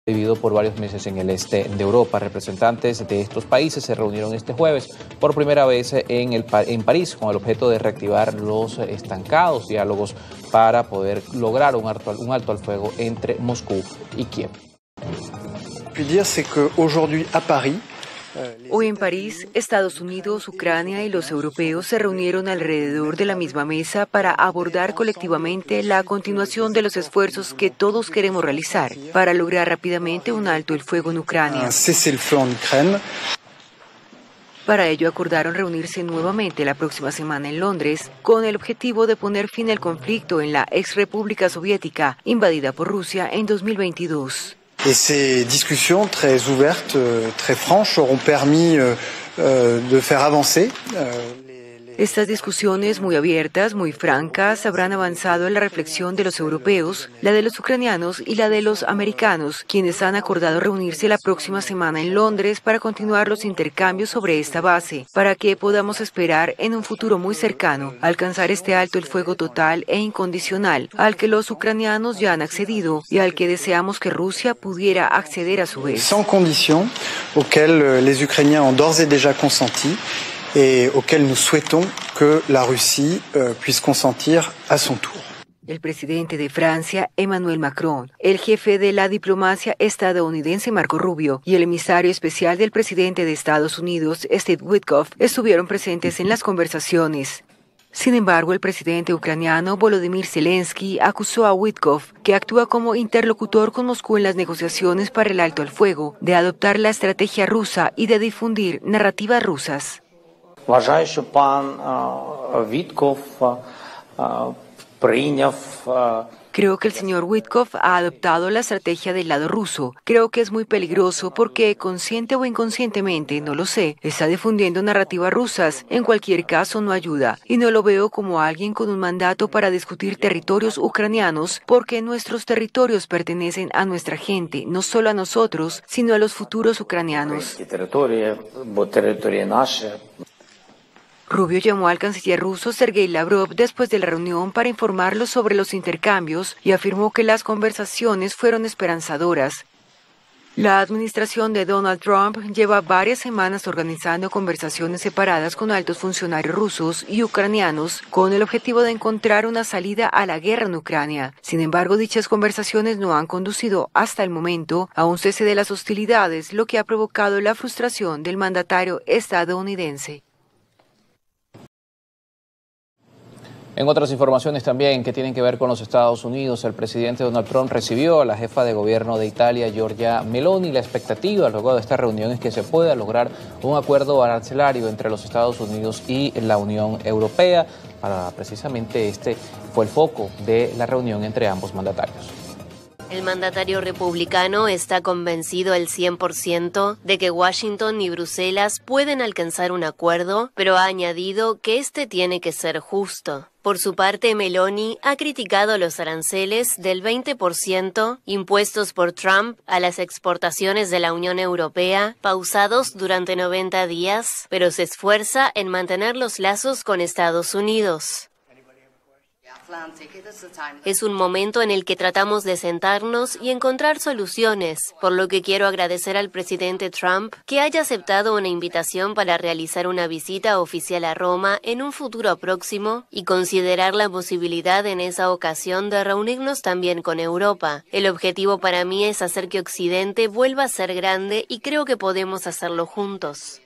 vivido por varios meses en el este de Europa. Representantes de estos países se reunieron este jueves por primera vez en París con el objeto de reactivar los estancados diálogos para poder lograr un alto al fuego entre Moscú y Kiev. Hoy en París, Estados Unidos, Ucrania y los europeos se reunieron alrededor de la misma mesa para abordar colectivamente la continuación de los esfuerzos que todos queremos realizar para lograr rápidamente un alto el fuego en Ucrania. Para ello acordaron reunirse nuevamente la próxima semana en Londres con el objetivo de poner fin al conflicto en la ex República Soviética invadida por Rusia en 2022. Et ces discussions très ouvertes, très franches, auront permis de faire avancer. Estas discusiones muy abiertas, muy francas, habrán avanzado en la reflexión de los europeos, la de los ucranianos y la de los americanos, quienes han acordado reunirse la próxima semana en Londres para continuar los intercambios sobre esta base, para que podamos esperar en un futuro muy cercano alcanzar este alto el fuego total e incondicional al que los ucranianos ya han accedido y al que deseamos que Rusia pudiera acceder a su vez. Sans condition, auxquelles les Ukrainiens ont d'ores et déjà consenti. Et auquel nous souhaitons que la Russie puisse consentir à son tour. El presidente de Francia, Emmanuel Macron, el jefe de la diplomacia estadounidense, Marco Rubio, y el emisario especial del presidente de Estados Unidos, Steve Witkoff, estuvieron presentes en las conversaciones. Sin embargo, el presidente ucraniano Volodymyr Zelensky acusó a Witkoff, que actúa como interlocutor con Moscú en las negociaciones para el alto al fuego, de adoptar la estrategia rusa y de difundir narrativas rusas. Вважаю, що пан Вітков прийняв. Creo que el señor Witkoff ha adoptado la estrategia del lado ruso. Creo que es muy peligroso porque, consciente o inconscientemente, no lo sé, está difundiendo narrativas rusas. En cualquier caso, no ayuda. Y no lo veo como alguien con un mandato para discutir territorios ucranianos, porque nuestros territorios pertenecen a nuestra gente, no solo a nosotros, sino a los futuros ucranianos. Rubio llamó al canciller ruso Sergei Lavrov después de la reunión para informarlo sobre los intercambios y afirmó que las conversaciones fueron esperanzadoras. La administración de Donald Trump lleva varias semanas organizando conversaciones separadas con altos funcionarios rusos y ucranianos con el objetivo de encontrar una salida a la guerra en Ucrania. Sin embargo, dichas conversaciones no han conducido hasta el momento a un cese de las hostilidades, lo que ha provocado la frustración del mandatario estadounidense. En otras informaciones también que tienen que ver con los Estados Unidos, el presidente Donald Trump recibió a la jefa de gobierno de Italia, Giorgia Meloni. La expectativa luego de esta reunión es que se pueda lograr un acuerdo arancelario entre los Estados Unidos y la Unión Europea. Precisamente este fue el foco de la reunión entre ambos mandatarios. El mandatario republicano está convencido al 100% de que Washington y Bruselas pueden alcanzar un acuerdo, pero ha añadido que este tiene que ser justo. Por su parte, Meloni ha criticado los aranceles del 20% impuestos por Trump a las exportaciones de la Unión Europea, pausados durante 90 días, pero se esfuerza en mantener los lazos con Estados Unidos. Es un momento en el que tratamos de sentarnos y encontrar soluciones, por lo que quiero agradecer al presidente Trump que haya aceptado una invitación para realizar una visita oficial a Roma en un futuro próximo y considerar la posibilidad en esa ocasión de reunirnos también con Europa. El objetivo para mí es hacer que Occidente vuelva a ser grande y creo que podemos hacerlo juntos.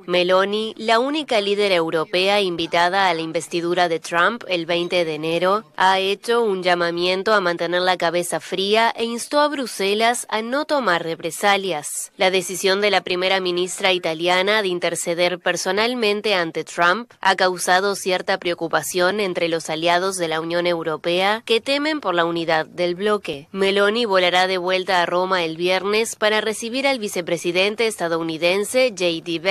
Meloni, la única líder europea invitada a la investidura de Trump el 20 de enero, ha hecho un llamamiento a mantener la cabeza fría e instó a Bruselas a no tomar represalias. La decisión de la primera ministra italiana de interceder personalmente ante Trump ha causado cierta preocupación entre los aliados de la Unión Europea que temen por la unidad del bloque. Meloni volará de vuelta a Roma el viernes para recibir al vicepresidente estadounidense J.D. Vance.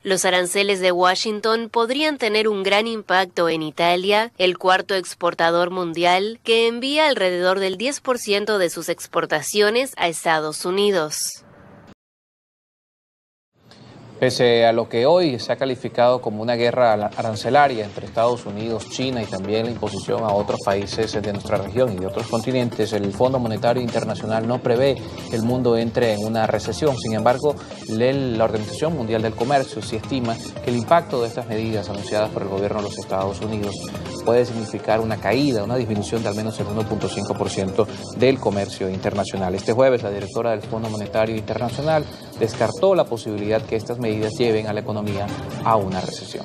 Los aranceles de Washington podrían tener un gran impacto en Italia, el cuarto exportador mundial, que envía alrededor del 10% de sus exportaciones a Estados Unidos. Pese a lo que hoy se ha calificado como una guerra arancelaria entre Estados Unidos, China y también la imposición a otros países de nuestra región y de otros continentes, el Fondo Monetario Internacional no prevé que el mundo entre en una recesión. Sin embargo, la Organización Mundial del Comercio sí estima que el impacto de estas medidas anunciadas por el gobierno de los Estados Unidos puede significar una caída, una disminución de al menos el 1.5% del comercio internacional. Este jueves, la directora del Fondo Monetario Internacional descartó la posibilidad que estas medidas lleven a la economía a una recesión.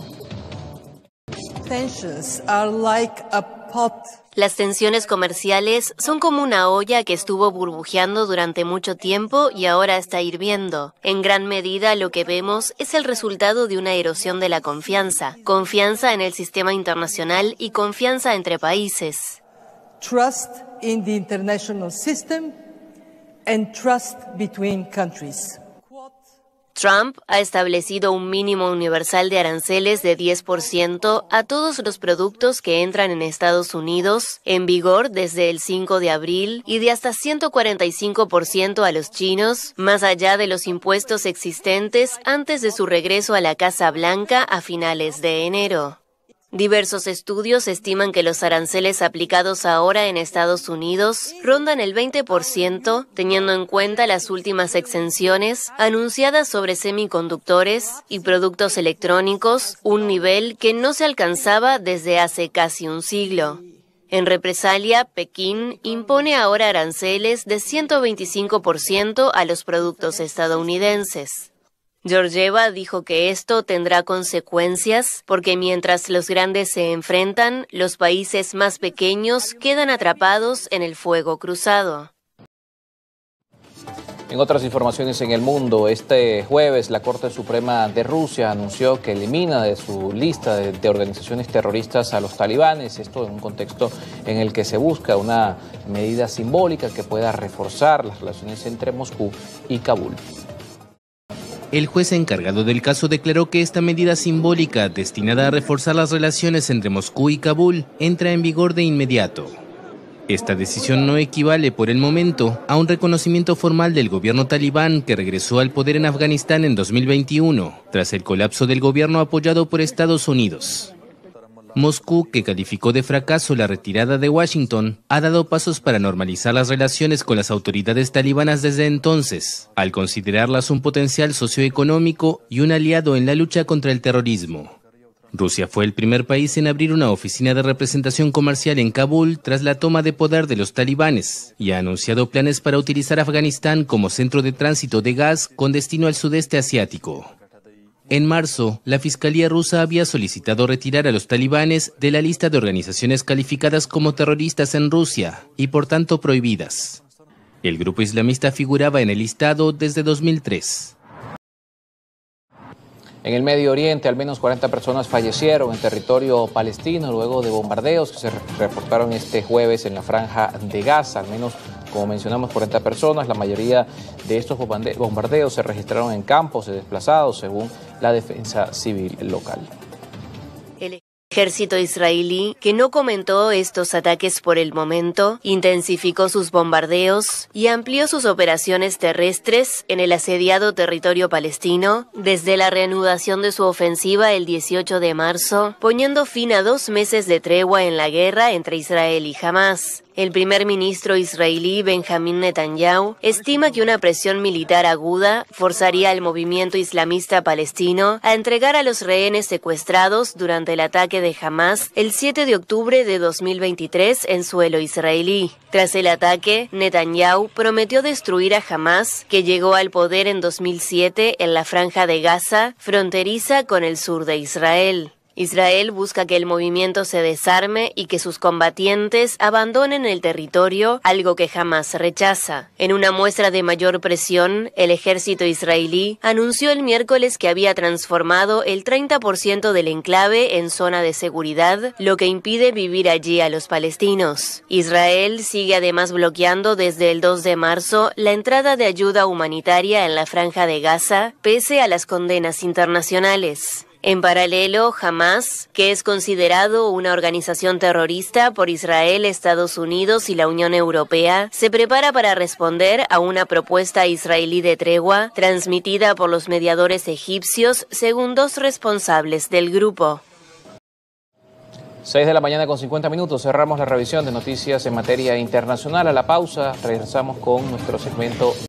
Las tensiones comerciales son como una olla que estuvo burbujeando durante mucho tiempo y ahora está hirviendo. En gran medida lo que vemos es el resultado de una erosión de la confianza. Confianza en el sistema internacional y confianza entre países. Trust in the international system and trust between countries. Trump ha establecido un mínimo universal de aranceles de 10% a todos los productos que entran en Estados Unidos, en vigor desde el 5 de abril, y de hasta 145% a los chinos, más allá de los impuestos existentes antes de su regreso a la Casa Blanca a finales de enero. Diversos estudios estiman que los aranceles aplicados ahora en Estados Unidos rondan el 20%, teniendo en cuenta las últimas exenciones anunciadas sobre semiconductores y productos electrónicos, un nivel que no se alcanzaba desde hace casi un siglo. En represalia, Pekín impone ahora aranceles de 125% a los productos estadounidenses. Georgieva dijo que esto tendrá consecuencias porque mientras los grandes se enfrentan, los países más pequeños quedan atrapados en el fuego cruzado. En otras informaciones en el mundo, este jueves la Corte Suprema de Rusia anunció que elimina de su lista de organizaciones terroristas a los talibanes, esto en un contexto en el que se busca una medida simbólica que pueda reforzar las relaciones entre Moscú y Kabul. El juez encargado del caso declaró que esta medida simbólica, destinada a reforzar las relaciones entre Moscú y Kabul, entra en vigor de inmediato. Esta decisión no equivale por el momento a un reconocimiento formal del gobierno talibán que regresó al poder en Afganistán en 2021, tras el colapso del gobierno apoyado por Estados Unidos. Moscú, que calificó de fracaso la retirada de Washington, ha dado pasos para normalizar las relaciones con las autoridades talibanas desde entonces, al considerarlas un potencial socioeconómico y un aliado en la lucha contra el terrorismo. Rusia fue el primer país en abrir una oficina de representación comercial en Kabul tras la toma de poder de los talibanes y ha anunciado planes para utilizar Afganistán como centro de tránsito de gas con destino al sudeste asiático. En marzo, la Fiscalía rusa había solicitado retirar a los talibanes de la lista de organizaciones calificadas como terroristas en Rusia y por tanto prohibidas. El grupo islamista figuraba en el listado desde 2003. En el Medio Oriente, al menos 40 personas fallecieron en territorio palestino luego de bombardeos que se reportaron este jueves en la Franja de Gaza. Al menos, como mencionamos, 40 personas. La mayoría de estos bombardeos se registraron en campos de desplazados, según la defensa civil local. El ejército israelí, que no comentó estos ataques por el momento, intensificó sus bombardeos y amplió sus operaciones terrestres en el asediado territorio palestino desde la reanudación de su ofensiva el 18 de marzo, poniendo fin a 2 meses de tregua en la guerra entre Israel y Hamás. El primer ministro israelí Benjamín Netanyahu estima que una presión militar aguda forzaría al movimiento islamista palestino a entregar a los rehenes secuestrados durante el ataque de Hamás el 7 de octubre de 2023 en suelo israelí. Tras el ataque, Netanyahu prometió destruir a Hamás, que llegó al poder en 2007 en la Franja de Gaza, fronteriza con el sur de Israel. Israel busca que el movimiento se desarme y que sus combatientes abandonen el territorio, algo que Hamás rechaza. En una muestra de mayor presión, el ejército israelí anunció el miércoles que había transformado el 30% del enclave en zona de seguridad, lo que impide vivir allí a los palestinos. Israel sigue además bloqueando desde el 2 de marzo la entrada de ayuda humanitaria en la Franja de Gaza, pese a las condenas internacionales. En paralelo, Hamas, que es considerado una organización terrorista por Israel, Estados Unidos y la Unión Europea, se prepara para responder a una propuesta israelí de tregua transmitida por los mediadores egipcios, según dos responsables del grupo. 6 de la mañana con 50 minutos. Cerramos la revisión de noticias en materia internacional. A la pausa regresamos con nuestro segmento